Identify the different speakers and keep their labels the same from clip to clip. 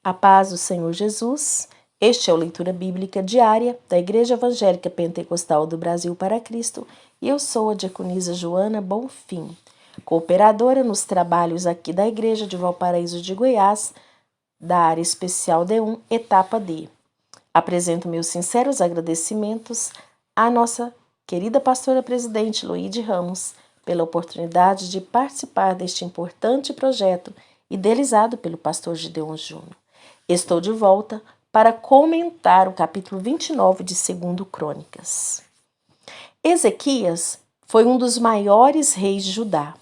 Speaker 1: A paz do Senhor Jesus. Este é o Leitura Bíblica Diária da Igreja Evangélica Pentecostal do Brasil para Cristo e eu sou a diaconisa Joana Bonfim, cooperadora nos trabalhos aqui da Igreja de Valparaíso de Goiás, da área especial D1, etapa D. Apresento meus sinceros agradecimentos à nossa querida pastora presidente Loide Ramos pela oportunidade de participar deste importante projeto idealizado pelo pastor Gideon Júnior. Estou de volta para comentar o capítulo 29 de 2 Crônicas. Ezequias foi um dos maiores reis de Judá.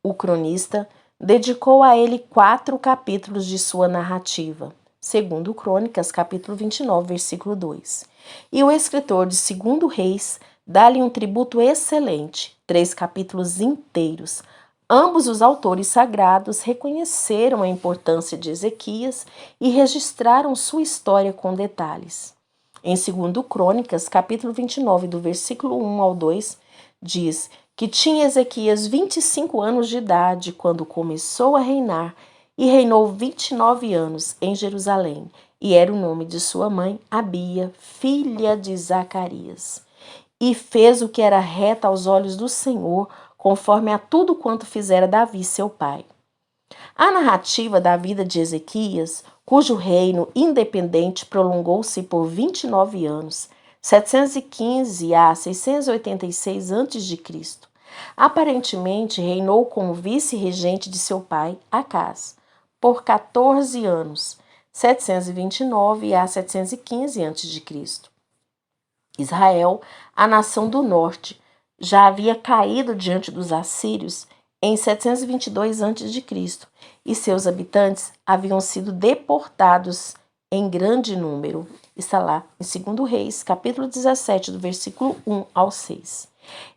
Speaker 1: O cronista dedicou a ele 4 capítulos de sua narrativa, 2 Crônicas, capítulo 29, versículo 2. E o escritor de 2 Reis dá-lhe um tributo excelente, 3 capítulos inteiros. Ambos os autores sagrados reconheceram a importância de Ezequias e registraram sua história com detalhes. Em 2 Crônicas, capítulo 29, do versículo 1 ao 2, diz que tinha Ezequias 25 anos de idade quando começou a reinar e reinou 29 anos em Jerusalém, e era o nome de sua mãe, Abia, filha de Zacarias. E fez o que era reto aos olhos do Senhor, conforme a tudo quanto fizera Davi, seu pai. A narrativa da vida de Ezequias, cujo reino independente prolongou-se por 29 anos, 715 a 686 a.C., aparentemente reinou como vice-regente de seu pai, Acaz, por 14 anos, 729 a 715 a.C. Israel, a nação do norte, já havia caído diante dos assírios em 722 a.C. e seus habitantes haviam sido deportados em grande número. Está lá em 2 Reis, capítulo 17, do versículo 1 ao 6.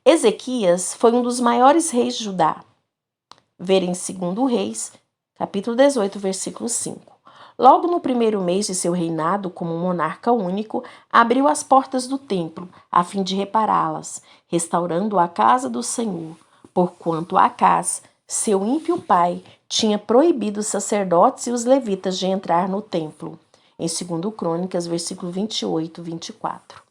Speaker 1: Ezequias foi um dos maiores reis de Judá. Ver em 2 Reis, capítulo 18, versículo 5. Logo no primeiro mês de seu reinado como monarca único, abriu as portas do templo, a fim de repará-las, restaurando a casa do Senhor, porquanto Acaz, seu ímpio pai, tinha proibido os sacerdotes e os levitas de entrar no templo. Em 2 Crônicas, versículo 28 e 24.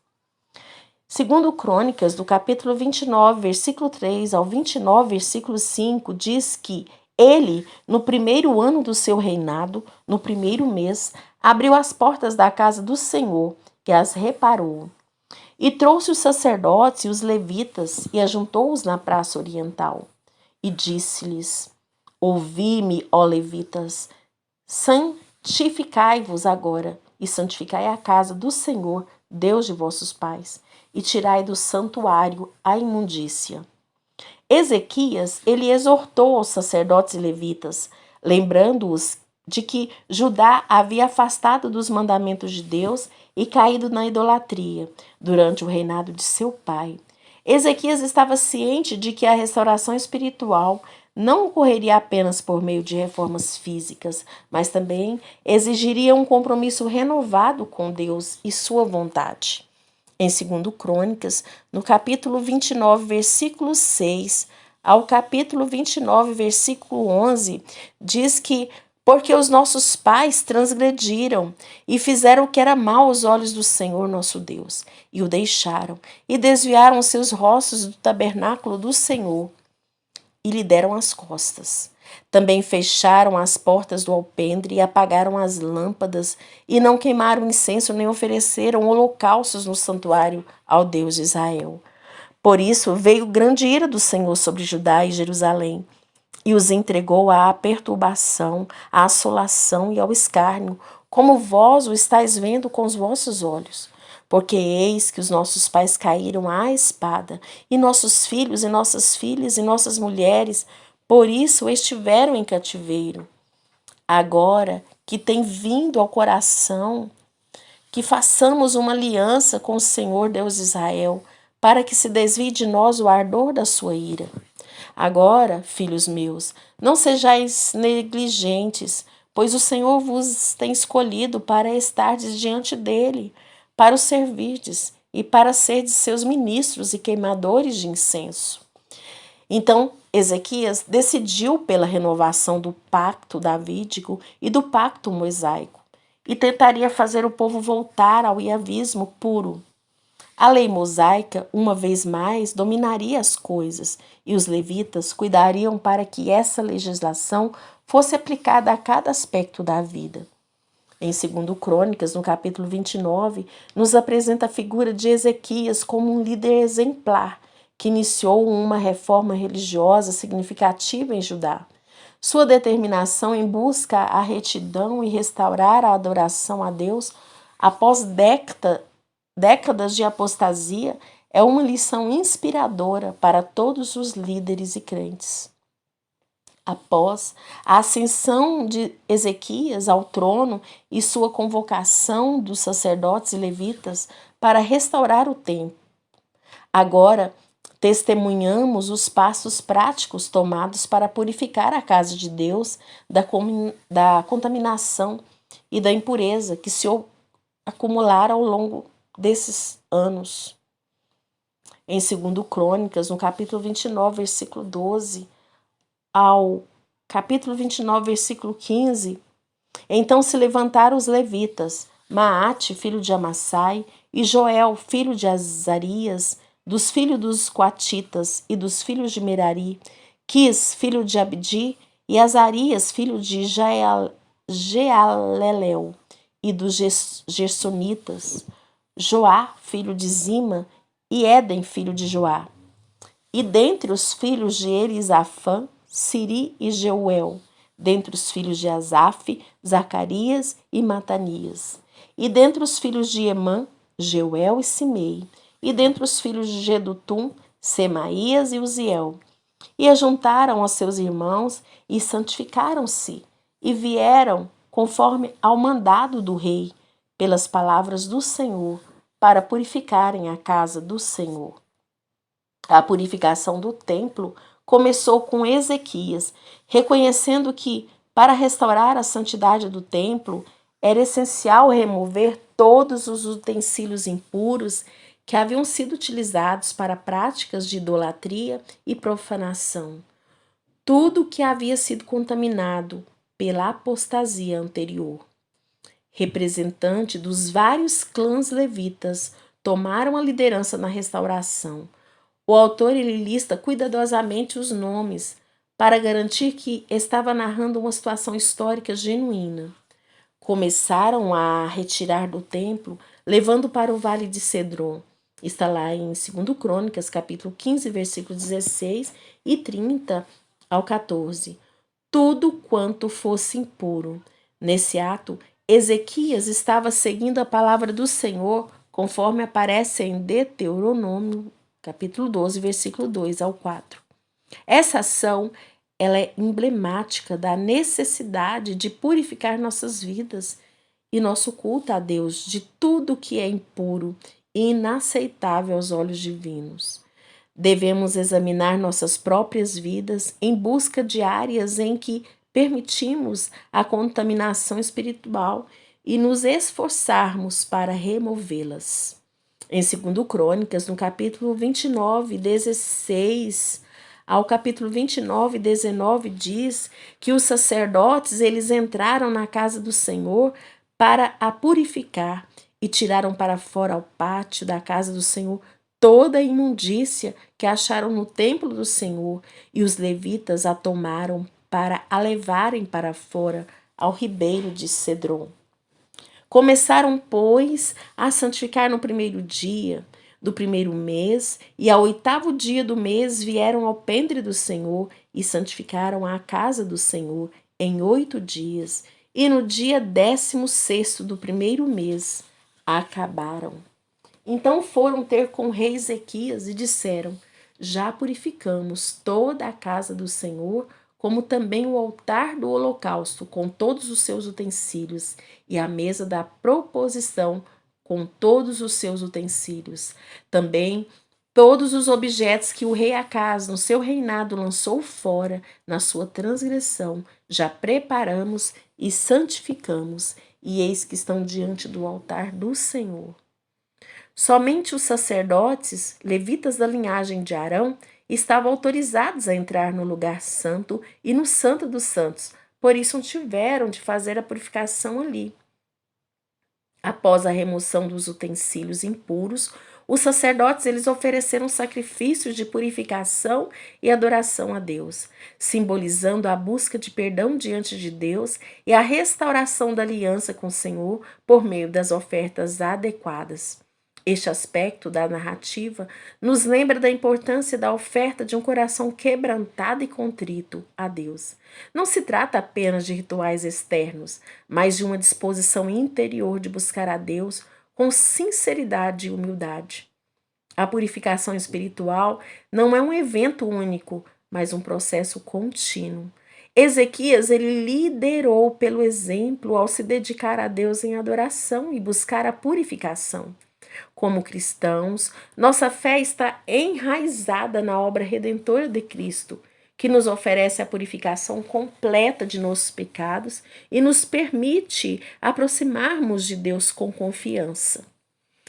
Speaker 1: 2 Crônicas, do capítulo 29, versículo 3 ao 29, versículo 5, diz que ele, no primeiro ano do seu reinado, no primeiro mês, abriu as portas da casa do Senhor, que as reparou. E trouxe os sacerdotes e os levitas e ajuntou-os na praça oriental. E disse-lhes: Ouvi-me, ó levitas, santificai-vos agora, e santificai a casa do Senhor, Deus de vossos pais, e tirai do santuário a imundícia. Ezequias, ele exortou aos sacerdotes e levitas, lembrando-os de que Judá havia afastado dos mandamentos de Deus e caído na idolatria durante o reinado de seu pai. Ezequias estava ciente de que a restauração espiritual não ocorreria apenas por meio de reformas físicas, mas também exigiria um compromisso renovado com Deus e sua vontade. Em 2 Crônicas, no capítulo 29, versículo 6 ao capítulo 29, versículo 11, diz que porque os nossos pais transgrediram e fizeram o que era mal aos olhos do Senhor nosso Deus, e o deixaram, e desviaram seus rostos do tabernáculo do Senhor, e lhe deram as costas. Também fecharam as portas do alpendre e apagaram as lâmpadas, e não queimaram incenso nem ofereceram holocaustos no santuário ao Deus de Israel. Por isso veio grande ira do Senhor sobre Judá e Jerusalém, e os entregou à perturbação, à assolação e ao escárnio, como vós o estáis vendo com os vossos olhos. Porque eis que os nossos pais caíram à espada, e nossos filhos e nossas filhas e nossas mulheres, por isso estiveram em cativeiro. Agora que tem vindo ao coração que façamos uma aliança com o Senhor Deus de Israel, para que se desvie de nós o ardor da sua ira. Agora, filhos meus, não sejais negligentes, pois o Senhor vos tem escolhido para estardes diante dele, para o servirdes e para serdes seus ministros e queimadores de incenso. Então, Ezequias decidiu pela renovação do pacto davídico e do pacto mosaico. e tentaria fazer o povo voltar ao iavismo puro. A lei mosaica, uma vez mais, dominaria as coisas, e os levitas cuidariam para que essa legislação fosse aplicada a cada aspecto da vida. Em 2 Crônicas, no capítulo 29, nos apresenta a figura de Ezequias como um líder exemplar, que iniciou uma reforma religiosa significativa em Judá. Sua determinação em busca a retidão e restaurar a adoração a Deus após décadas de apostasia é uma lição inspiradora para todos os líderes e crentes. Após a ascensão de Ezequias ao trono e sua convocação dos sacerdotes e levitas para restaurar o templo, agora testemunhamos os passos práticos tomados para purificar a casa de Deus da contaminação e da impureza que se acumularam ao longo desses anos. Em 2 Crônicas, no capítulo 29, versículo 12, ao capítulo 29, versículo 15, então se levantaram os levitas, Maate, filho de Amassai, e Joel, filho de Azarias, dos filhos dos Coatitas e dos filhos de Merari, Quis, filho de Abdi, e Azarias, filho de Jealelel, e dos Gersonitas, Joá, filho de Zima, e Éden, filho de Joá. E dentre os filhos de Elisafã, Siri e Jeuel, dentre os filhos de Asaf, Zacarias e Matanias. E dentre os filhos de Emã, Jeuel e Simei. E dentre os filhos de Gedutum, Semaías e Uziel. E ajuntaram aos seus irmãos e santificaram-se, e vieram conforme ao mandado do rei, pelas palavras do Senhor, para purificarem a casa do Senhor. A purificação do templo começou com Ezequias, reconhecendo que, para restaurar a santidade do templo, era essencial remover todos os utensílios impuros que haviam sido utilizados para práticas de idolatria e profanação. Tudo que havia sido contaminado pela apostasia anterior. Representantes dos vários clãs levitas tomaram a liderança na restauração. O autor ele lista cuidadosamente os nomes para garantir que estava narrando uma situação histórica genuína. Começaram a retirar do templo, levando para o vale de Cedron. Está lá em 2 Crônicas, capítulo 15, versículos 16 e 30 ao 14. Tudo quanto fosse impuro. Nesse ato, Ezequias estava seguindo a palavra do Senhor, conforme aparece em Deuteronômio, capítulo 12, versículo 2 ao 4. Essa ação ela é emblemática da necessidade de purificar nossas vidas e nosso culto a Deus de tudo que é impuro e inaceitável aos olhos divinos. Devemos examinar nossas próprias vidas em busca de áreas em que permitimos a contaminação espiritual e nos esforçarmos para removê-las. Em 2 Crônicas, no capítulo 29, 16 ao capítulo 29, 19, diz que os sacerdotes eles entraram na casa do Senhor para a purificar e tiraram para fora ao pátio da casa do Senhor toda a imundícia que acharam no templo do Senhor, e os levitas a tomaram para a levarem para fora ao ribeiro de Cedron. Começaram, pois, a santificar no primeiro dia do primeiro mês, e ao 8º dia do mês vieram ao pendre do Senhor e santificaram a casa do Senhor em 8 dias, e no dia 16º do primeiro mês acabaram. Então foram ter com o rei Ezequias e disseram: já purificamos toda a casa do Senhor, como também o altar do holocausto, com todos os seus utensílios, e a mesa da proposição, com todos os seus utensílios. Também todos os objetos que o rei Acaz, no seu reinado, lançou fora, na sua transgressão, já preparamos e santificamos, e eis que estão diante do altar do Senhor. Somente os sacerdotes, levitas da linhagem de Arão, estavam autorizados a entrar no lugar santo e no santo dos santos, por isso tiveram de fazer a purificação ali. Após a remoção dos utensílios impuros, os sacerdotes eles ofereceram sacrifícios de purificação e adoração a Deus, simbolizando a busca de perdão diante de Deus e a restauração da aliança com o Senhor por meio das ofertas adequadas. Este aspecto da narrativa nos lembra da importância da oferta de um coração quebrantado e contrito a Deus. Não se trata apenas de rituais externos, mas de uma disposição interior de buscar a Deus com sinceridade e humildade. A purificação espiritual não é um evento único, mas um processo contínuo. Ezequias ele liderou pelo exemplo ao se dedicar a Deus em adoração e buscar a purificação. Como cristãos, nossa fé está enraizada na obra redentora de Cristo, que nos oferece a purificação completa de nossos pecados e nos permite aproximarmos de Deus com confiança.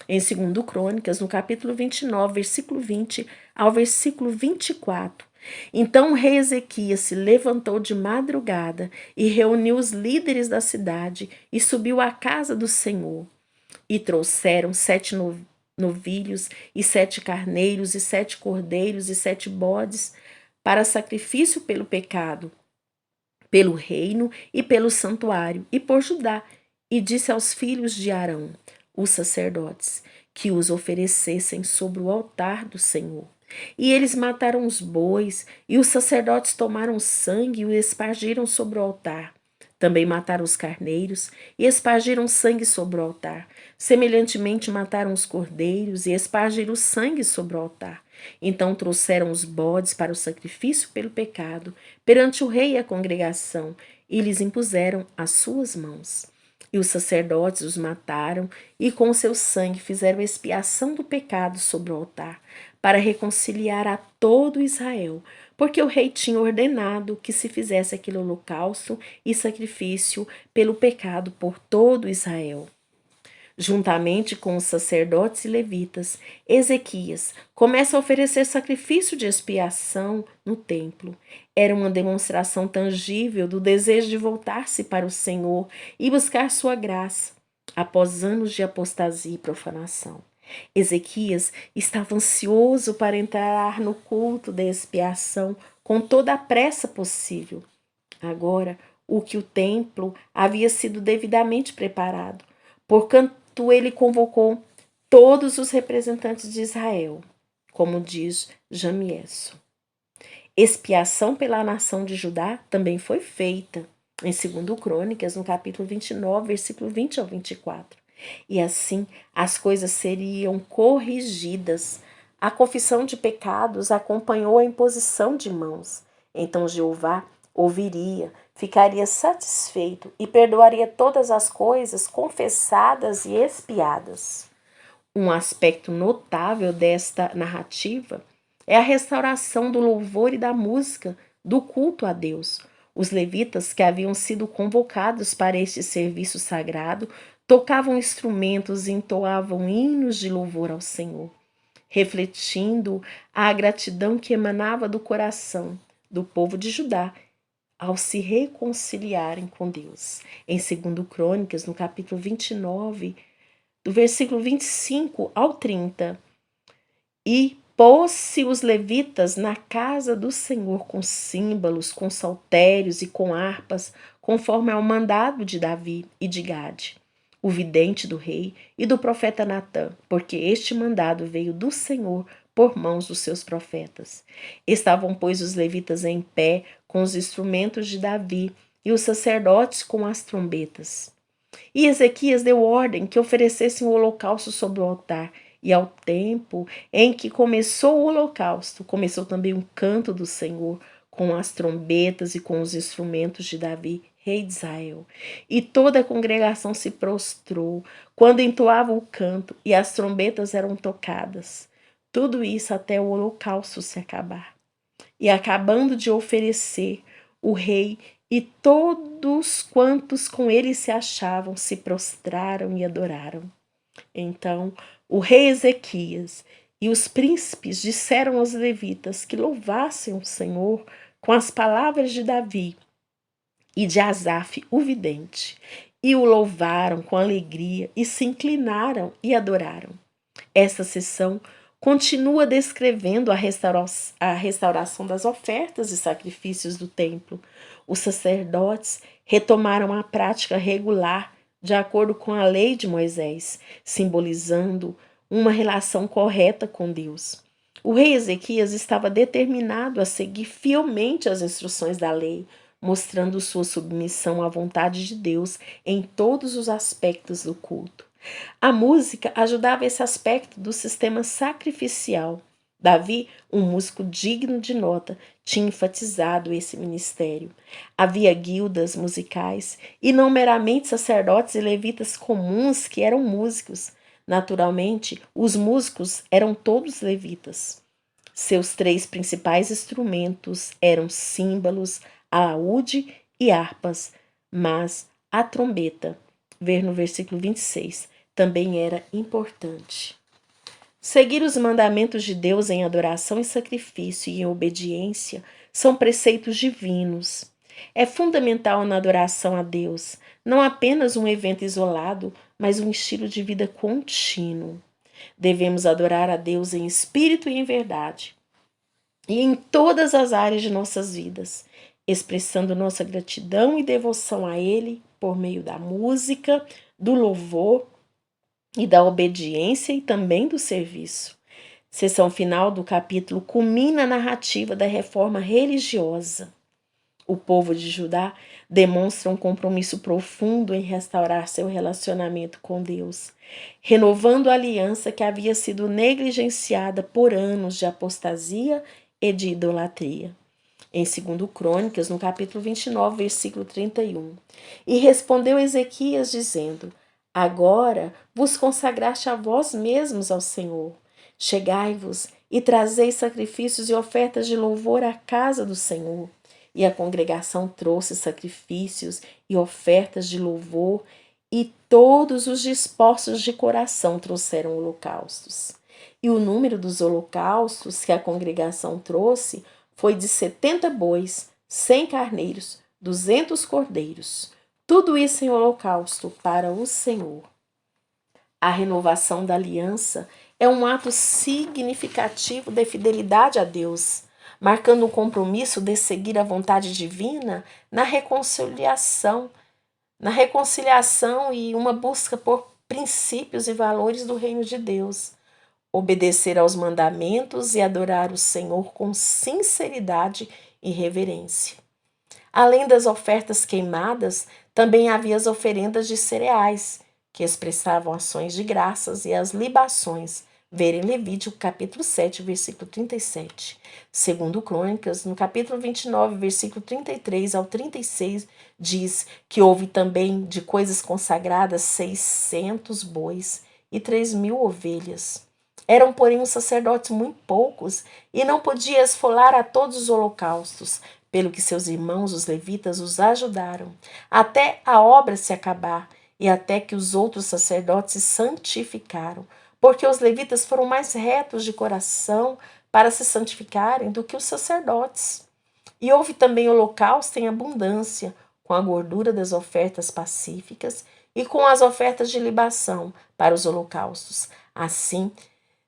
Speaker 1: Em 2 Crônicas, no capítulo 29, versículo 20 ao versículo 24. Então o rei Ezequias se levantou de madrugada e reuniu os líderes da cidade e subiu à casa do Senhor. E trouxeram 7 novilhos, e 7 carneiros, e 7 cordeiros, e 7 bodes, para sacrifício pelo pecado, pelo reino e pelo santuário, e por Judá. E disse aos filhos de Arão, os sacerdotes, que os oferecessem sobre o altar do Senhor. E eles mataram os bois, e os sacerdotes tomaram sangue e o espargiram sobre o altar. Também mataram os carneiros e espargiram sangue sobre o altar. Semelhantemente mataram os cordeiros e espargiram sangue sobre o altar. Então trouxeram os bodes para o sacrifício pelo pecado, perante o rei e a congregação, e lhes impuseram as suas mãos. E os sacerdotes os mataram, e com seu sangue fizeram expiação do pecado sobre o altar, para reconciliar a todo Israel, porque o rei tinha ordenado que se fizesse aquele holocausto e sacrifício pelo pecado por todo Israel. Juntamente com os sacerdotes e levitas, Ezequias começa a oferecer sacrifício de expiação no templo. Era uma demonstração tangível do desejo de voltar-se para o Senhor e buscar sua graça, após anos de apostasia e profanação. Ezequias estava ansioso para entrar no culto da expiação com toda a pressa possível. Agora, o que o templo havia sido devidamente preparado, porquanto ele convocou todos os representantes de Israel, como diz Jamieso. Expiação pela nação de Judá também foi feita, em 2 Crônicas, no capítulo 29, versículo 20 ao 24. E assim as coisas seriam corrigidas. A confissão de pecados acompanhou a imposição de mãos. Então Jeová ouviria, ficaria satisfeito e perdoaria todas as coisas confessadas e expiadas. Um aspecto notável desta narrativa é a restauração do louvor e da música, do culto a Deus. Os levitas que haviam sido convocados para este serviço sagrado tocavam instrumentos e entoavam hinos de louvor ao Senhor, refletindo a gratidão que emanava do coração do povo de Judá ao se reconciliarem com Deus. Em 2 Crônicas, no capítulo 29, do versículo 25 ao 30. E pôs-se os levitas na casa do Senhor com símbolos, com saltérios e com harpas, conforme ao mandado de Davi e de Gade, o vidente do rei, e do profeta Natã, porque este mandado veio do Senhor por mãos dos seus profetas. Estavam, pois, os levitas em pé com os instrumentos de Davi e os sacerdotes com as trombetas. E Ezequias deu ordem que oferecessem o holocausto sobre o altar. E ao tempo em que começou o holocausto, começou também o canto do Senhor, com as trombetas e com os instrumentos de Davi, rei de Israel. E toda a congregação se prostrou quando entoava o canto e as trombetas eram tocadas. Tudo isso até o holocausto se acabar. E acabando de oferecer, o rei e todos quantos com ele se achavam se prostraram e adoraram. Então o rei Ezequias e os príncipes disseram aos levitas que louvassem o Senhor com as palavras de Davi e de Asaf, o vidente, e o louvaram com alegria e se inclinaram e adoraram. Esta seção continua descrevendo a restauração das ofertas e sacrifícios do templo. Os sacerdotes retomaram a prática regular de acordo com a lei de Moisés, simbolizando uma relação correta com Deus. O rei Ezequias estava determinado a seguir fielmente as instruções da lei, mostrando sua submissão à vontade de Deus em todos os aspectos do culto. A música ajudava esse aspecto do sistema sacrificial. Davi, um músico digno de nota, tinha enfatizado esse ministério. Havia guildas musicais e não meramente sacerdotes e levitas comuns que eram músicos. Naturalmente, os músicos eram todos levitas. Seus três principais instrumentos eram símbolos, alaúde e harpas, mas a trombeta, ver no versículo 26, também era importante. Seguir os mandamentos de Deus em adoração e sacrifício e em obediência são preceitos divinos. É fundamental na adoração a Deus, não apenas um evento isolado, mas um estilo de vida contínuo. Devemos adorar a Deus em espírito e em verdade, e em todas as áreas de nossas vidas, expressando nossa gratidão e devoção a Ele por meio da música, do louvor e da obediência e também do serviço. Seção final do capítulo culmina a narrativa da reforma religiosa. O povo de Judá demonstra um compromisso profundo em restaurar seu relacionamento com Deus, renovando a aliança que havia sido negligenciada por anos de apostasia e de idolatria. Em 2 Crônicas, no capítulo 29, versículo 31. E respondeu Ezequias, dizendo: Agora vos consagraste a vós mesmos ao Senhor. Chegai-vos e trazei sacrifícios e ofertas de louvor à casa do Senhor. E a congregação trouxe sacrifícios e ofertas de louvor, e todos os dispostos de coração trouxeram holocaustos. E o número dos holocaustos que a congregação trouxe foi de 70 bois, 100 carneiros, 200 cordeiros. Tudo isso em holocausto para o Senhor. A renovação da aliança é um ato significativo de fidelidade a Deus, marcando um compromisso de seguir a vontade divina na reconciliação e uma busca por princípios e valores do reino de Deus. Obedecer aos mandamentos e adorar o Senhor com sinceridade e reverência. Além das ofertas queimadas, também havia as oferendas de cereais, que expressavam ações de graças, e as libações, ver em Levítico capítulo 7, versículo 37. Segundo Crônicas, no capítulo 29, versículo 33 ao 36, diz que houve também de coisas consagradas 600 bois e 3.000 ovelhas. Eram, porém, os sacerdotes muito poucos, e não podia esfolar a todos os holocaustos, pelo que seus irmãos, os levitas, os ajudaram, até a obra se acabar, e até que os outros sacerdotes se santificaram, porque os levitas foram mais retos de coração para se santificarem do que os sacerdotes. E houve também holocausto em abundância, com a gordura das ofertas pacíficas e com as ofertas de libação para os holocaustos. Assim,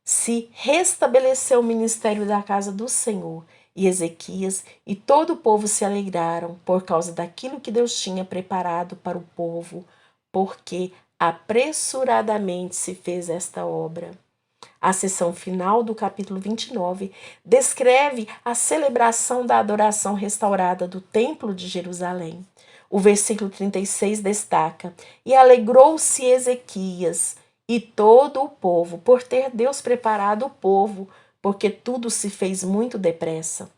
Speaker 1: se restabeleceu o ministério da casa do Senhor, e Ezequias e todo o povo se alegraram por causa daquilo que Deus tinha preparado para o povo, porque apressuradamente se fez esta obra. A seção final do capítulo 29 descreve a celebração da adoração restaurada do Templo de Jerusalém. O versículo 36 destaca: E alegrou-se Ezequias e todo o povo por ter Deus preparado o povo, porque tudo se fez muito depressa.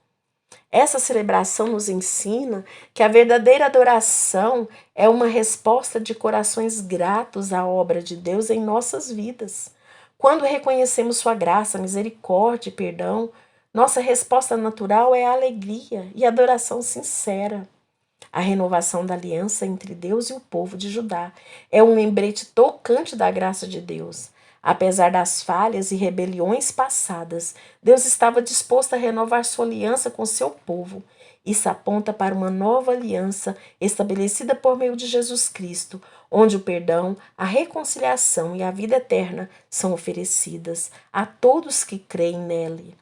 Speaker 1: Essa celebração nos ensina que a verdadeira adoração é uma resposta de corações gratos à obra de Deus em nossas vidas. Quando reconhecemos sua graça, misericórdia e perdão, nossa resposta natural é a alegria e adoração sincera. A renovação da aliança entre Deus e o povo de Judá é um lembrete tocante da graça de Deus. Apesar das falhas e rebeliões passadas, Deus estava disposto a renovar sua aliança com seu povo, Isso aponta para uma nova aliança estabelecida por meio de Jesus Cristo, onde o perdão, a reconciliação e a vida eterna são oferecidas a todos que creem nele.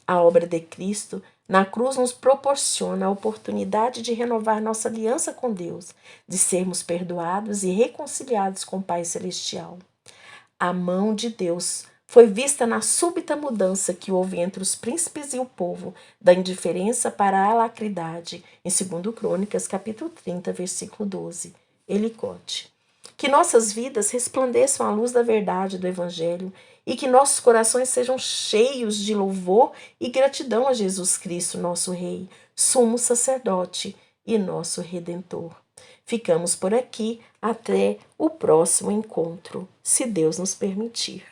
Speaker 1: A obra de Cristo na cruz nos proporciona a oportunidade de renovar nossa aliança com Deus, de sermos perdoados e reconciliados com o Pai Celestial. A mão de Deus foi vista na súbita mudança que houve entre os príncipes e o povo, da indiferença para a alacridade, em 2 Crônicas, capítulo 30, versículo 12. Elicote. Que nossas vidas resplandeçam à luz da verdade do Evangelho e que nossos corações sejam cheios de louvor e gratidão a Jesus Cristo, nosso Rei, sumo sacerdote e nosso Redentor. Ficamos por aqui até o próximo encontro, se Deus nos permitir.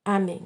Speaker 1: Amém.